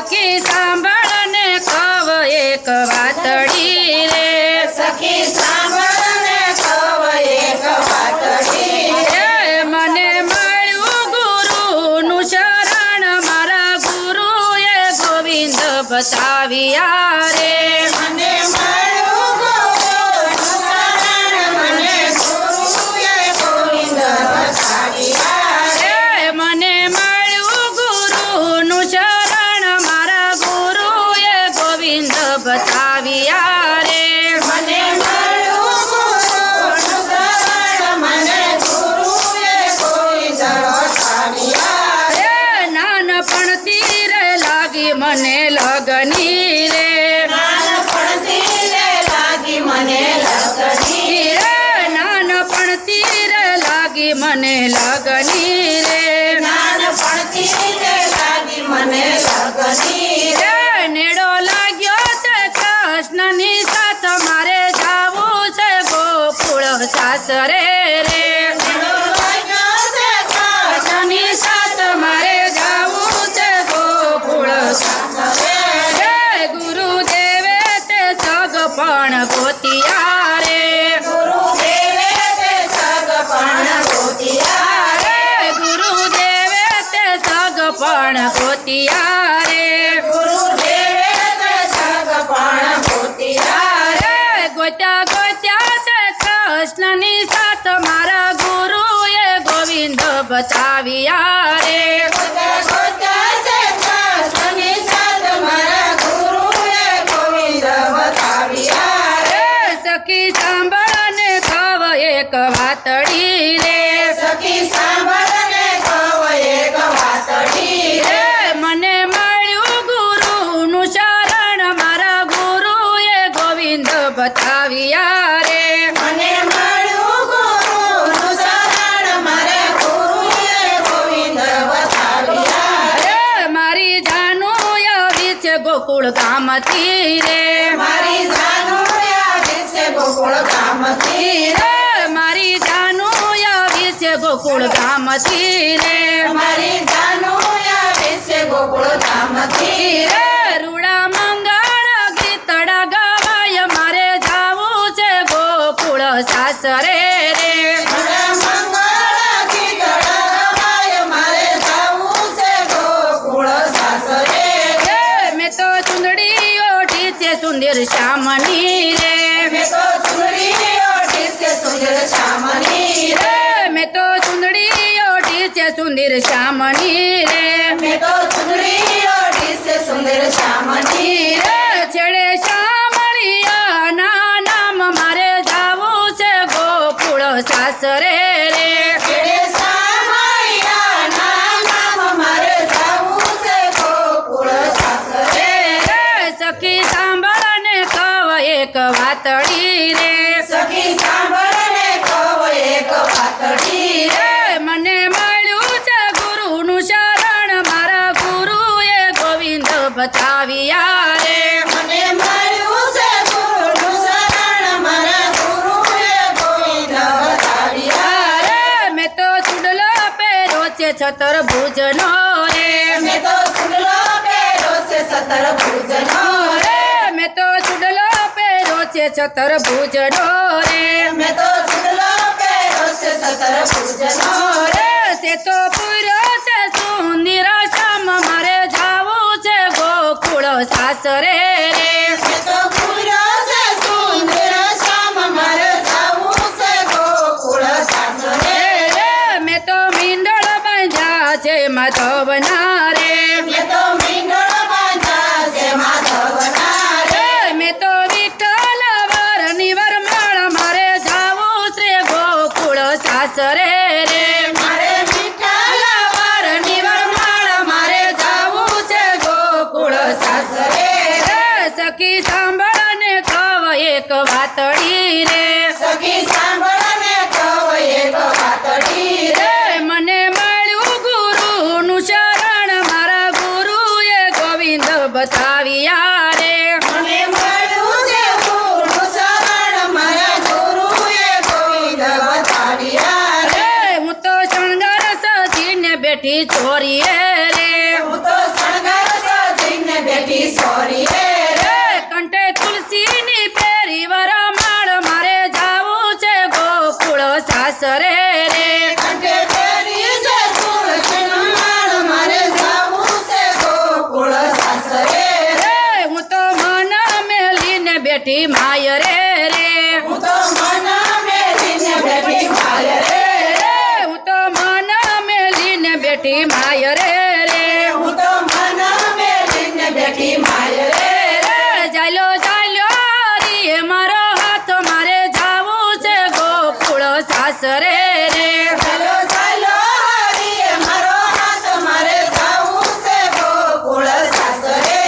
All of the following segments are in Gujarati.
સખી સાંભળને કવ એક વાતડી રે સખી સાંભળને કવ એક વાતડી મને મળ્યું ગુરુનું શરણ મારા ગુરુએ ગોવિંદ બતાવ્યા રે મને મળ્યું ગુરુનું શરણ મને ગુરુએ ગોવિંદ બતાવ્યા રે મને મળ્યું ગુરુનું શરણ મારા ગુરુએ ગોવિંદ બતાવ્યા રે મને મળ્યું ગુરુનું શરણ મને ગુરુએ ગોવિંદ બતાવ્યા રે નાનપણથી રે લાગી મને લગની રે નાનપણથી રે લાગી મને લગની રે નાનપણથી રે લાગી મને લગની રે નાનપણથી રે લાગી મને લગની રે નેડો લાગ્યો છે કૃષ્ણની સાથ મારે જાવું છે ગોકુળ સાસરે રે કૃષ્ણની સાથ મારે જાવું છે ગોકુળ સાસરે રે ગુરુદેવે તે સગ પણ ગોતિયા રે ગુરુદેવે તે સગપણ ગોતિયા રે ગુરુદેવે તે સગ પણ ગોતિયા રે ગુરુદેવે તે સગપણ ગોતિયા રે ગોત્યા ગોત્યા છે કૃષ્ણની સાથ મારા ગુરુએ ગોવિંદ બતાવ્યા રે ગોત્યા છે કૃષ્ણની સાથ મારા ગુરુએ ગોવિંદ બતાવ્યા રે સખી સાંભળને કવ એક વાતડી રે સખી સાંભળને કવ એક વાતડી રે મને મળ્યું ગુરુનું શરણ મારા ગુરુએ ગોવિંદ બતાવ્યા રે મને મળ્યું ગુરુનું શરણ મારે ગુરુએ ગોવિંદ બતાવ્યા રે મારી જાનું આવી છે ગોકુળ ગામથી રે મારી જાનુયા વિશે ગોકુળ ગામથી રે મારી જાનું આવી છે ગોકુળ ગામથી રે મારી જાનુયા વિશે ગોકુળ ગામથી રે રૂડા મંગળ ગીતડા ગવાય મારે જાવું છે ગોકુળ સાસરે રે મંગળ ગીતડા ગવાય મારે જાવું છે ગોકુળ સાસરે રે મેં તો ચુંદડી ઓઢી છે સુંદર શ્યામની રે મેં તો ચૂડી ઓઢી છે સુંદર શ્યામની રે મેં તો ચુંદડી ઓઢી છે સુંદર શ્યામની રે મેં તો ચૂડી ઓઢી છે સુંદર શ્યામની રે છેડે શ્યામળિયા ના નામ મારે જાવું છે ગોકુળ સાસરે રે છેડે સામૈયાના નામ મારે જાવું છે ગોકુળ સાસરે રે સખી સાંભળને કવ એક વાતડી રે સખી સાંભળને કવ એક વાતડી રે મને મળ્યું છે ગુરુનું શરણ મારા ગુરુએ ગોવિંદ બતાવ્યા રે મને મળ્યું છે ગુરુનું શરણ મારા ગુરુએ ગોવિંદ બતાવ્યા રે મેં તો ચૂડલો પહેર્યો છે છતર ભુજનો રે મેં તો ચૂડલો પહેર્યો છે સતર ભુજનો રે મેં તો ચૂડલો પહેર્યો છે છતર ભુજનો રે મેં તો ચૂડલો પહેર્યો છે સતર ભુજનો રે તે તો પૂર્યો છે સુંદર શ્યામ મારે જાવું છે ગોકુળ સાસરે રે મેં તો પૂર્યો છે સુંદર શ્યામ મારે જાવું છે ગોકુળ સાસરે રે મેં તો મીંડળ બાંધ્યા છે માધવના રે મેં તો મીંડળ બાંધ્યા છે માધવના રે મેં તો વિઠ્ઠલ વરની વરમાળ મારે જાવું છે ગોકુળ સાસરે રે મારે મીઠા વરની વરમાળ મારે જાવું છે ગોકુળ સાસરે રે સખી સાંભળને કવ એક વાતડી રે સખી સાંભળને કવ એક વાતડી રે મને મળ્યું ગુરુનું શરણ મારા ગુરુએ ગોવિંદ બતાવ્યા રે મને મળ્યું છે ગુરુનું શરણ મારા ગુરુએ ગોવિંદ બતાવ્યા રે હું તો શણગાર સજીને બેઠી ચોરીએ રે હું તો શણગાર સજીને બેઠી સોરી રે કંઠે તુલસીની પેરી વરમાળ મારે જાવું છે ગોકુળ સાસરે રે કંઠે પેરી છે તુલસીનું માળ મારે જાવું છે ગોકુળ સાસરે રે હું તો મન મેલીને બેઠી માય રે હું તો મન મેલીને બેઠી માય રે હું તો મન મેલીને બેઠી માય રે હું તો મન મેલીને બેઠી માય રે ચાલો ચાલો રે મારો હાથ મારે જાવું છે ગોકુળ સાસરે રે ચાલો ચાલો હરીએ મારો હાથ મારે જાવું છે ગોકુળ સાસરે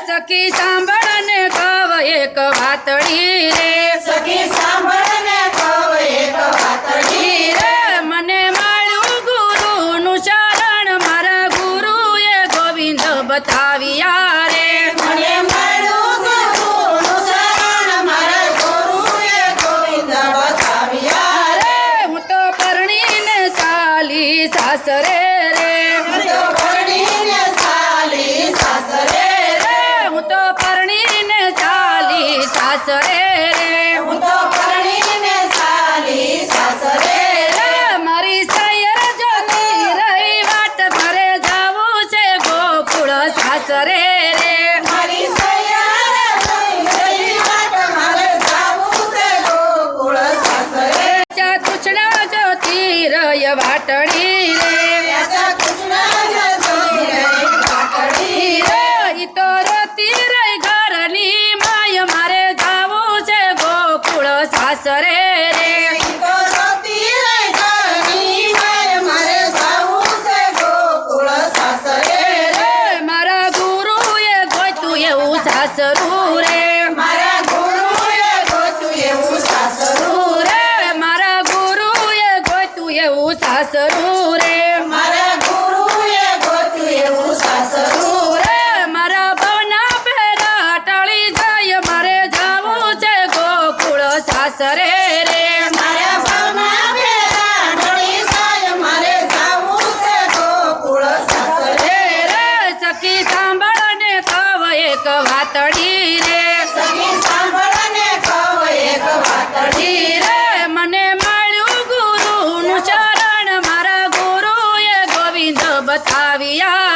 સખી સાંભળને કવ એક વાતડી રે સખી સાંભળને કહું એક વાતડી રે મને મળ્યું ગુરુનું શરણ મારા ગુરુએ ગોવિંદ બતાવ્યા રે મને મળ્યું ગુરુનું શરણ મારા ગુરુએ ગોવિંદ બતાવ્યા રે હું તો પરણીને ચાલી સાસરે રે હું તો પરણીને ચાલી સાસરે રે હું તો પરણીને ચાલી સાસરે રે હું તો પરણીને ચાલી સાસરે રે મારી સૈયર જોતી રહી વાટ મારે જાવું છે ગોકુળ સાસરે રે મારી સૈયારે જોઈ રહી વાટ મારે જાવું છે ગોકુળ સાસરે ચા કુછડા જોતી રહી વાટડી રે રાજા કૃષ્ણ જોઈ રહી વાટડી રે ઈ તો રોતી રહી ઘરની માય મારે જાવું છે ગોકુળ સાસરે રે તો રોતી રહી ઘરની માય મારે જાવું છે ગોકુળ સાસરે રે મારા ગુરુએ ગોતું એવું સાસરું રે મારા ગુરુએ ગોતું એવું સાસરું રે મારા ગુરુએ ગોતું એવું સાસરું રે મારા ગુરુએ ગોતું એવું સાસરું રે મારા ભવના પેરા ટળી જાય મારે જાવું છે ગોકુળ સાસરે રે મારા ભાવના પેલા ઢળી જાય મારે જાવું છે ગોકુળ સાસરે રે સખી સાંભળને કવ એક વાતડી રે સખી સાંભળને કહું એક વાતડી રે મને મળ્યું ગુરુનું શરણ મારા ગુરુએ ગોવિંદ બતાવ્યા